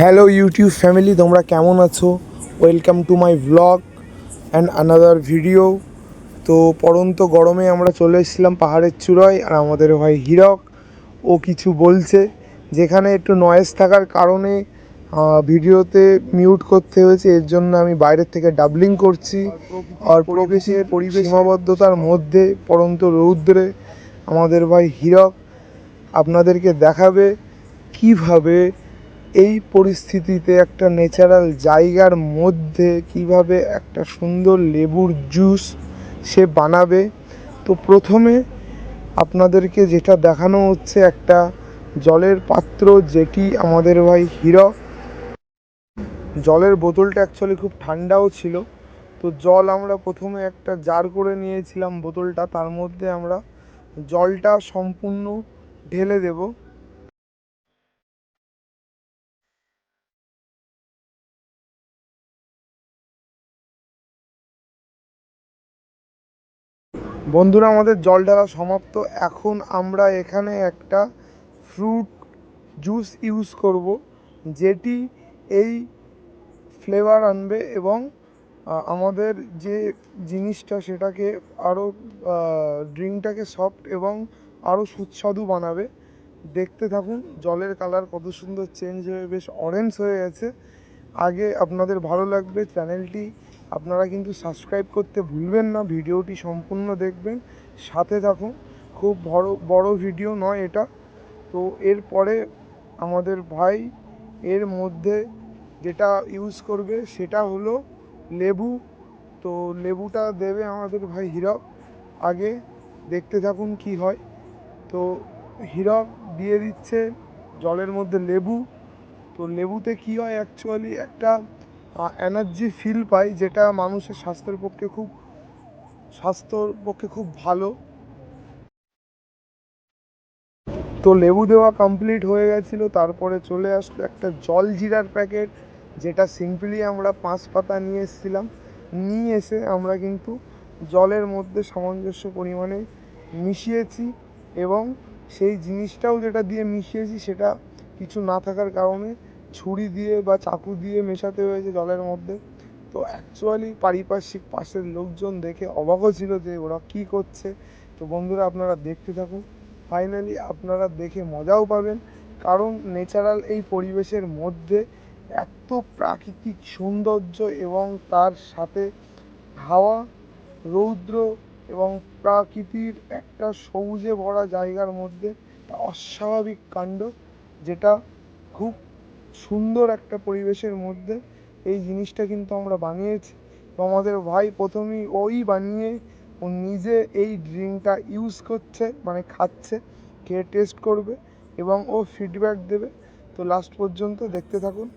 Hello YouTube family, তোমরা কেমন আছো? Welcome to my blog and another video. তো পড়ন্ত গরমে আমরা চলে এসেছিলাম পাহাড়ের চূড়ায়, আর আমাদের ভাই হীরক ও কিছু বলছে, যেখানে একটু নয়েজ থাকার কারণে ভিডিওতে মিউট করতে হয়েছে। এর জন্য আমি বাইরের থেকে ডাবলিং করছি। আর পরিবেশের সীমাবদ্ধতার মধ্যে পড়ন্ত রৌদ্রে আমাদের ভাই হীরক আপনাদেরকে দেখাবে কিভাবে এই পরিস্থিতিতে একটা ন্যাচারাল জায়গার মধ্যে কিভাবে একটা সুন্দর লেবুর জুস সে বানাবে। তো প্রথমে আপনাদেরকে যেটা দেখানো হচ্ছে একটা জলের পাত্র, যেটি আমাদের ভাই হীরক, জলের বোতলটা অ্যাকচুয়ালি খুব ঠান্ডাও ছিল। তো জল আমরা প্রথমে একটা জার করে নিয়েছিলাম বোতলটা, তার মধ্যে আমরা জলটা সম্পূর্ণ ঢেলে দেব। বন্ধুরা, আমাদের জল ঢালা সমাপ্ত। এখন আমরা এখানে একটা ফ্রুট জুস ইউজ করব, যেটি এই ফ্লেভার আনবে এবং আমাদের যে জিনিসটা সেটাকে আরও ড্রিঙ্কটাকে সফট এবং আরও সুস্বাদু বানাবে। দেখতে থাকুন জলের কালার কত সুন্দর চেঞ্জ হয়ে বেশ অরেঞ্জ হয়ে গেছে। আগে আপনাদের ভালো লাগবে, চ্যানেলটি আপনারা কিন্তু সাবস্ক্রাইব করতে ভুলবেন না। ভিডিওটি সম্পূর্ণ দেখবেন, সাথে থাকুন। খুব বড় ভিডিও নয় এটা। তো এরপরে আমাদের ভাই এর মধ্যে যেটা ইউজ করবে সেটা হলো লেবু। তো লেবুটা দেবে আমাদের ভাই হীরক। আগে দেখতে থাকুন কি হয়। তো হীরক দিয়ে দিচ্ছে জলের মধ্যে লেবু। তো লেবুতে কী হয়, অ্যাকচুয়ালি একটা এনার্জি ফিল পাই, যেটা মানুষের স্বাস্থ্যর পক্ষে খুব ভালো। তো লেবু দেওয়া কমপ্লিট হয়ে গেছিলো। তারপরে চলে আসলো একটা জল জিরার প্যাকেট, যেটা সিম্পলি আমরা 5 পাতা নিয়ে এসেছিলাম। নিয়ে এসে আমরা কিন্তু জলের মধ্যে সামঞ্জস্য পরিমাণে মিশিয়েছি, এবং সেই জিনিসটাও যেটা দিয়ে মিশিয়েছি সেটা কিছু না থাকার কারণে ছুরি দিয়ে বা চাকু দিয়ে মেশাতে হয়েছে জলের মধ্যে। তো অ্যাকচুয়ালি পারিপার্শ্বিক পাশের লোকজন দেখে অবাকও ছিল যে ওরা কী করছে। তো বন্ধুরা, আপনারা দেখতে থাকুন। ফাইনালি আপনারা দেখে মজাও পাবেন, কারণ ন্যাচারাল এই পরিবেশের মধ্যে এত প্রাকৃতিক সৌন্দর্য এবং তার সাথে হাওয়া, রৌদ্র এবং প্রাকৃতির একটা সবুজে ভরা জায়গার মধ্যে অস্বাভাবিক কাণ্ড, যেটা খুব সুন্দর একটা পরিবেশের মধ্যে এই জিনিসটা কিন্তু আমরা বানিয়েছি। তো আমাদের ভাই প্রথমেই বানিয়ে ও নিজে এই ড্রিঙ্কটা ইউজ করছে, মানে খাচ্ছে, খেয়ে টেস্ট করবে এবং ও ফিডব্যাক দেবে। তো লাস্ট পর্যন্ত দেখতে থাকুন।